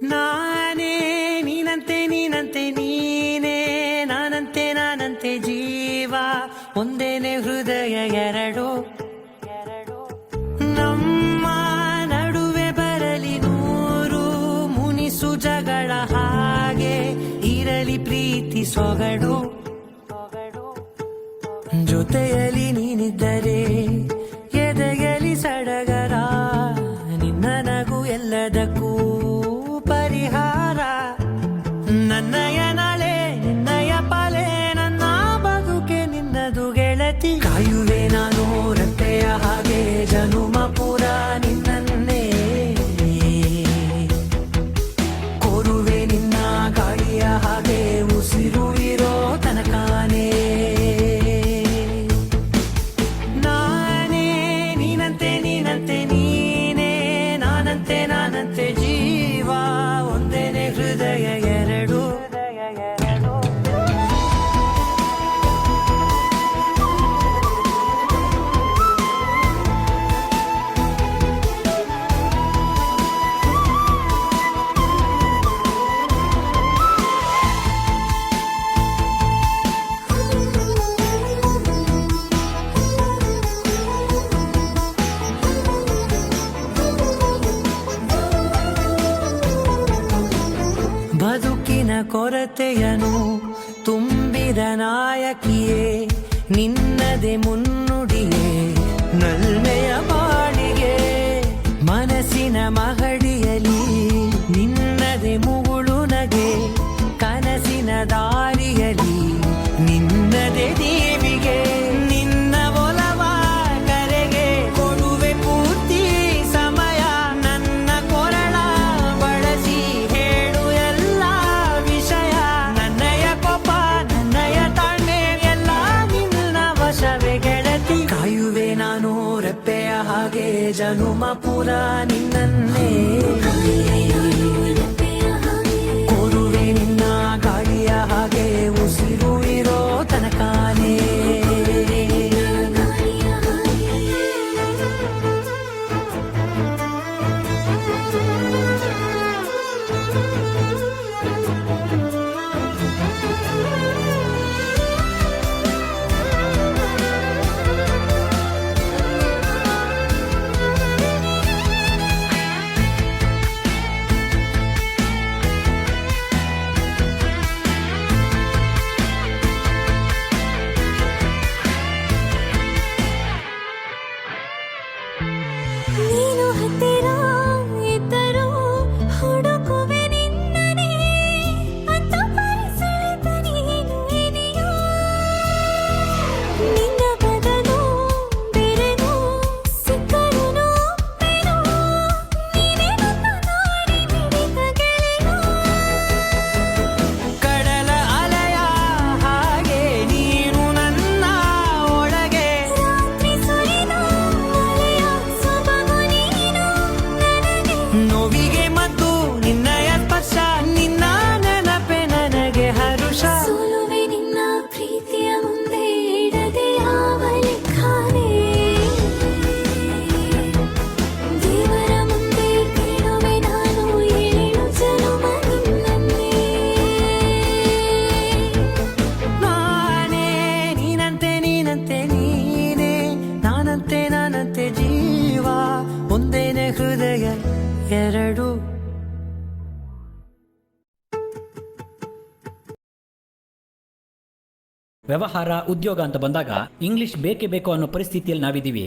ನಾನೇ ನೀನಂತೆ ನೀನಂತೆ ನೀನೇ ನಾನಂತೆ ನಾನಂತೆ ಜೀವ ಒಂದೇನೆ ಹೃದಯ ಎರಡು ನಮ್ಮ ನಡುವೆ ಬರಲಿ ನೂರು ಮುನಿಸು ಜಗಳ ಹಾಗೆ ಇರಲಿ ಪ್ರೀತಿ ಸೊಗಡು ಜೊತೆಯಲ್ಲಿ ನೀನಿದ್ದರೆ ಎದೆಯಲಿ ಸಡಗರ ನಿನ್ನ ನಗು ಎಲ್ಲದಕ್ಕೂ ಪರಿಹಾರ ನನ್ನಯ ನಾಳೆ ನಿನ್ನಯ ಪಾಲೆ ನನ್ನ ಬದುಕೆ ನಿನ್ನದು ಗೆಳತಿ ಕಾಯುವೆ ನಾನು ರತ್ತೆಯ ಹಾಗೆ ಜನುಮ ಪುರ ನಿನ್ನನ್ನೇ ಕೋರುವೆ ನಿನ್ನ ಗಾಳಿಯ ಹಾಗೆ ಉಸಿರು ಇರೋ ತನಕಾನೇ ನಾನೇ ನೀನಂತೆ ನೀನಂತೆ ನೀನೇ ನಾನಂತೆ ನಾನಂತೆ ಜೀವ ಒಂದೇನೆ ಹೃದಯ ಎರಡು ಬದುಕಿನ ಕೊರತೆಯನು ತುಂಬಿದ ನಾಯಕಿಯೇ ನಿನ್ನದೆ ಮುನ್ನುಡಿಯೇ ನಲ್ಮೆಯ ಬಾಳಿಗೆ ಮನಸ್ಸಿನ ಮಹಡಿಯಲಿ ನಿನ್ನದೆ ಮುಗುಳು ನಗೆ ಕನಸಿನ ದಾರಿಯಲಿ ನಿನ್ನದೆ ದೇವಿಗೆ ನಿನ್ನ ಒಲವ ಕರೆಗೆ ಕೊಡುವೆ ಪೂರ್ತಿ ಸಮಯ ನನ್ನ ಕೊರಳ ಬಳಸಿ ಹೇಳು ಎಲ್ಲ ವಿಷಯ ನನ್ನಯ ಕೋಪ ನನ್ನಯ ತಾಳ್ಮೆ ಎಲ್ಲ ನಿನ್ನ ವಶವೇ ಗೆಳತಿ ಕಾಯುವೆ ನಾನು ರೆಪ್ಪೆಯ ಹಾಗೆ ಜನುಮ ಪುರ ನಿನ್ನನ್ನೇ ಕೋರುವೆ ನಿನ್ನ ಗಾಳಿಯ ಹಾಗೆ ಉಸಿರು ಇರೋ ತನಕಾನೇ ನೀನು ಹತ್ತಿರ ಇದ್ದರೂ ಹುಡುಕುವೆ ನಿನ್ನನೇ ಅಂತ ಪರಿಸರದ ನೀನು ಇದೆಯೋ ನಿನ್ನ ಬದಲು ಬೇರೆನೋ ಸಿಕ್ಕರೂ ಬೇನೋ ನೀನೇ ನನ್ನ ನಾಡಿ ಮಿಡಿದ ಗೆಳೆಯೋ ಕಡಲ ಅಲೆಯ ಹಾಗೆ ನೀನು ನನ್ನ ಒಳಗೆ ರಾತ್ರಿ ಸುರಿದ ಮಳೆಯ ಸೊಬಗು ನೀನು ನನಗೆ ನೋವಿಗೆ ಮತ್ತು ನಿನ್ನಯ ಸ್ಪರ್ಶ ನಿನ್ನ ನೆನಪೆ ನನಗೆ ಹರುಷ ಸೋಲುವೆ ನಿನ್ನ ಪ್ರೀತಿಯ ಮುಂದೆ ಇಡದೆ ಯಾವ ಲೆಕ್ಕನೇ ದೇವರ ಮುಂದೆ ಬೇಡುವೆ ನಾನು ಏಳು ಜನುಮ ನಿನ್ನನ್ನೇ ನಾನೇ ನೀನಂತೆ ನೀನಂತೆ ನೀನೇ ನಾನಂತೆ ನಾನಂತೆ ಜೀವ ಒಂದೇನೆ ಹೃದಯ ಎರಡು ವ್ಯವಹಾರ ಉದ್ಯೋಗ ಅಂತ ಬಂದಾಗ ಇಂಗ್ಲಿಷ್ ಬೇಕೇ ಬೇಕು ಅನ್ನೋ ಪರಿಸ್ಥಿತಿಯಲ್ಲಿ ನಾವಿದ್ದೀವಿ.